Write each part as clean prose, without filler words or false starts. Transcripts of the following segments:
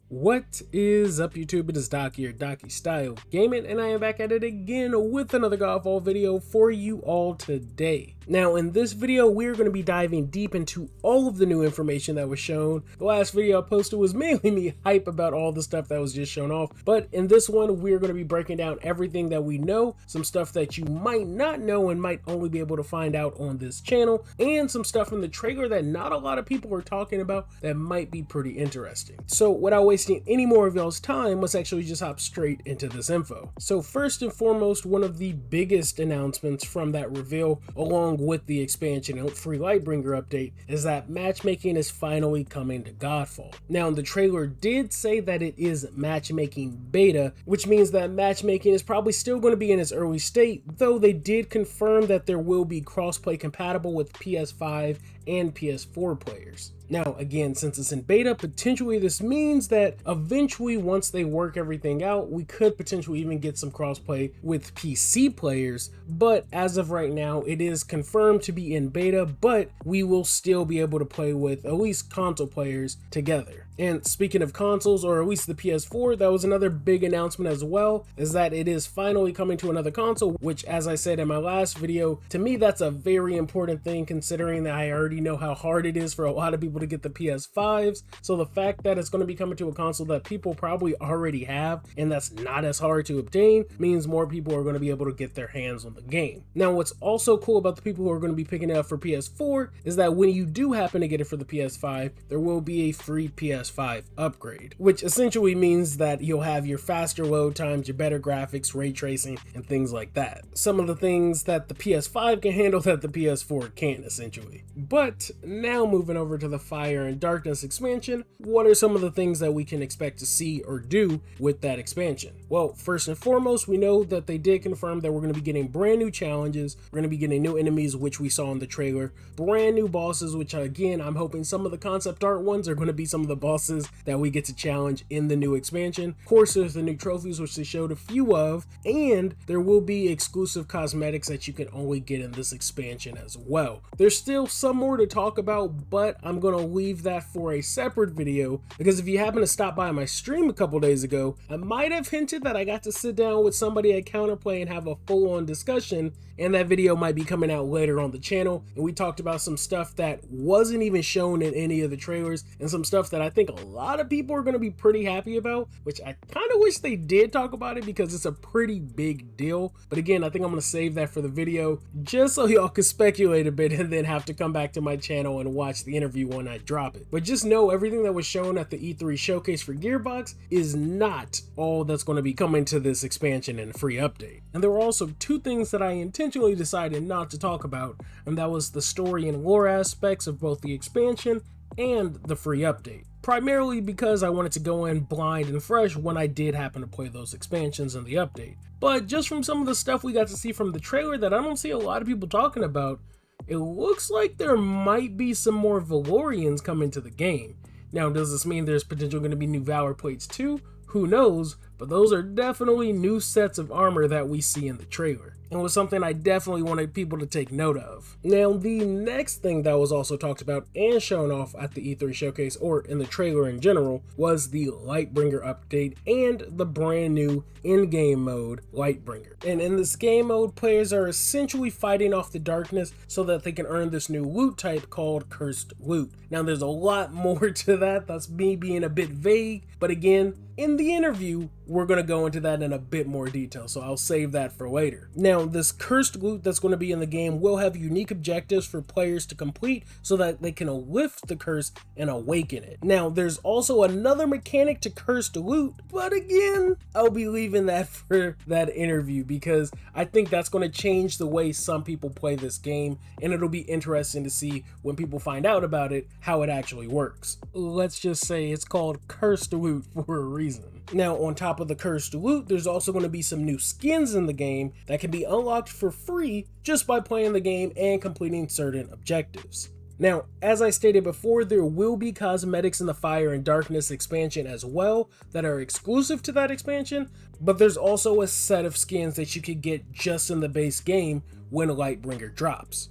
What is up, YouTube? It is Doc here, Docky Style Gaming, and I am back at it again with another GodFall video for you all today. Now, in this video, we're going to be diving deep into all of the new information that was shown. The last video I posted was mainly me hype about all the stuff that was just shown off, but in this one, we're going to be breaking down everything that we know, some stuff that you might not know and might only be able to find out on this channel, and some stuff from the trailer that not a lot of people are talking about that might be pretty interesting. So without wasting any more of y'all's time, let's actually just hop straight into this info. So first and foremost, one of the biggest announcements from that reveal, along with the expansion and free Lightbringer update, is that matchmaking is finally coming to GodFall. Now, the trailer did say that it is matchmaking beta, which means that matchmaking is probably still going to be in its early state, though they did confirm that there will be crossplay compatible with PS5 and PS4 players. Now, again, since it's in beta, potentially this means that eventually, once they work everything out, we could potentially even get some crossplay with PC players. But as of right now, it is confirmed to be in beta, but we will still be able to play with at least console players together. And speaking of consoles, or at least the PS4, that was another big announcement as well, is that it is finally coming to another console, which, as I said in my last video, to me that's a very important thing, considering that I already know how hard it is for a lot of people to get the PS5s. So the fact that it's going to be coming to a console that people probably already have and that's not as hard to obtain means more people are going to be able to get their hands on the game. Now, what's also cool about the people who are going to be picking it up for PS4 is that when you do happen to get it for the PS5, there will be a free PS5 upgrade, which essentially means that you'll have your faster load times, your better graphics, ray tracing, and things like that. Some of the things that the PS5 can handle that the PS4 can't, essentially. But now moving over to the Fire and Darkness expansion, what are some of the things that we can expect to see or do with that expansion? Well, first and foremost, we know that they did confirm that we're going to be getting brand new challenges, we're going to be getting new enemies, which we saw in the trailer, brand new bosses, which again, I'm hoping some of the concept art ones are going to be some of the bosses that we get to challenge in the new expansion. Of course, there's the new trophies, which they showed a few of, and there will be exclusive cosmetics that you can only get in this expansion as well. There's still some more to talk about, but I'm going to leave that for a separate video, because if you happen to stop by my stream a couple days ago, I might have hinted that I got to sit down with somebody at Counterplay and have a full-on discussion, and that video might be coming out later on the channel, and we talked about some stuff that wasn't even shown in any of the trailers, and some stuff that I think a lot of people are going to be pretty happy about, which I kind of wish they did talk about it because it's a pretty big deal. But again, I think I'm going to save that for the video just so y'all can speculate a bit and then have to come back to my channel and watch the interview when I drop it. But just know everything that was shown at the E3 showcase for Gearbox is not all that's going to be coming to this expansion and free update. And there were also two things that I intentionally decided not to talk about, and that was the story and lore aspects of both the expansion and the free update. Primarily because I wanted to go in blind and fresh when I did happen to play those expansions and the update. But just from some of the stuff we got to see from the trailer that I don't see a lot of people talking about, it looks like there might be some more Valorians coming to the game. Now, does this mean there's potential going to be new Valorplates too? Who knows, but those are definitely new sets of armor that we see in the trailer, and was something I definitely wanted people to take note of. Now, the next thing that was also talked about and shown off at the E3 showcase, or in the trailer in general, was the Lightbringer update and the brand new in-game mode, Lightbringer. And in this game mode, players are essentially fighting off the darkness so that they can earn this new loot type called Cursed Loot. Now, there's a lot more to that. That's me being a bit vague, but again, in the interview, we're going to go into that in a bit more detail, so I'll save that for later. Now, this cursed loot that's going to be in the game will have unique objectives for players to complete so that they can lift the curse and awaken it. Now, there's also another mechanic to cursed loot, but again, I'll be leaving that for that interview because I think that's going to change the way some people play this game, and it'll be interesting to see when people find out about it, how it actually works. Let's just say it's called cursed loot for a reason. Now, on top of the cursed loot, there's also going to be some new skins in the game that can be unlocked for free just by playing the game and completing certain objectives. Now, as I stated before, there will be cosmetics in the Fire and Darkness expansion as well that are exclusive to that expansion, but there's also a set of skins that you could get just in the base game when Lightbringer drops.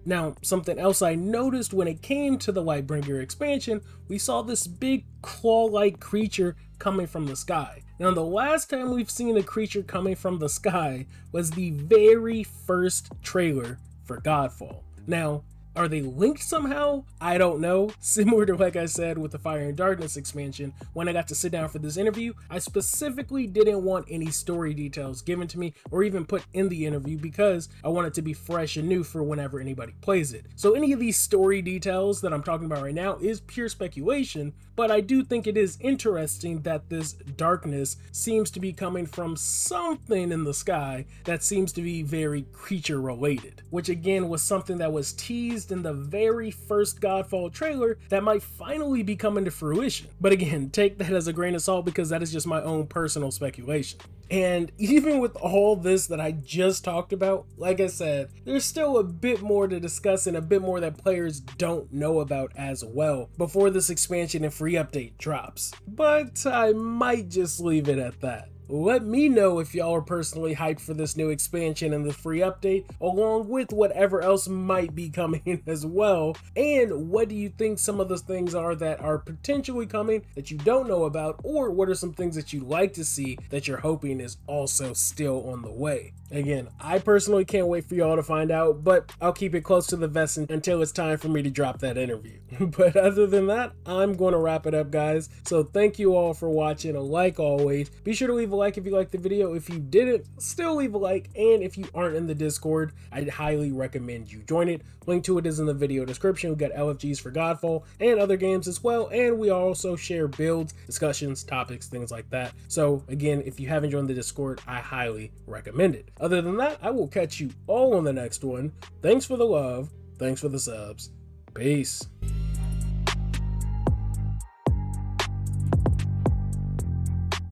Now, something else I noticed when it came to the Lightbringer expansion, we saw this big claw-like creature coming from the sky. Now, the last time we've seen a creature coming from the sky was the very first trailer for GodFall. Now, are they linked somehow? I don't know. Similar to, like I said, with the Fire and Darkness expansion, when I got to sit down for this interview, I specifically didn't want any story details given to me or even put in the interview because I want it to be fresh and new for whenever anybody plays it. So any of these story details that I'm talking about right now is pure speculation, but I do think it is interesting that this darkness seems to be coming from something in the sky that seems to be very creature related, which again was something that was teased in the very first GodFall trailer that might finally be coming to fruition. But again, take that as a grain of salt because that is just my own personal speculation. And even with all this that I just talked about, like I said, there's still a bit more to discuss and a bit more that players don't know about as well before this expansion and free update drops. But I might just leave it at that. Let me know if y'all are personally hyped for this new expansion and the free update, along with whatever else might be coming as well. And what do you think some of the things are that are potentially coming that you don't know about, or what are some things that you'd like to see that you're hoping is also still on the way? Again, I personally can't wait for y'all to find out, but I'll keep it close to the vest until it's time for me to drop that interview. But other than that, I'm going to wrap it up, guys. So thank you all for watching. Like always, be sure to leave a like if you liked the video. If you didn't, still leave a like. And if you aren't in the Discord, I'd highly recommend you join it. Link to it is in the video description. We've got LFGs for GodFall and other games as well. And we also share builds, discussions, topics, things like that. So again, if you haven't joined the Discord, I highly recommend it. Other than that, I will catch you all on the next one. Thanks for the love. Thanks for the subs. Peace.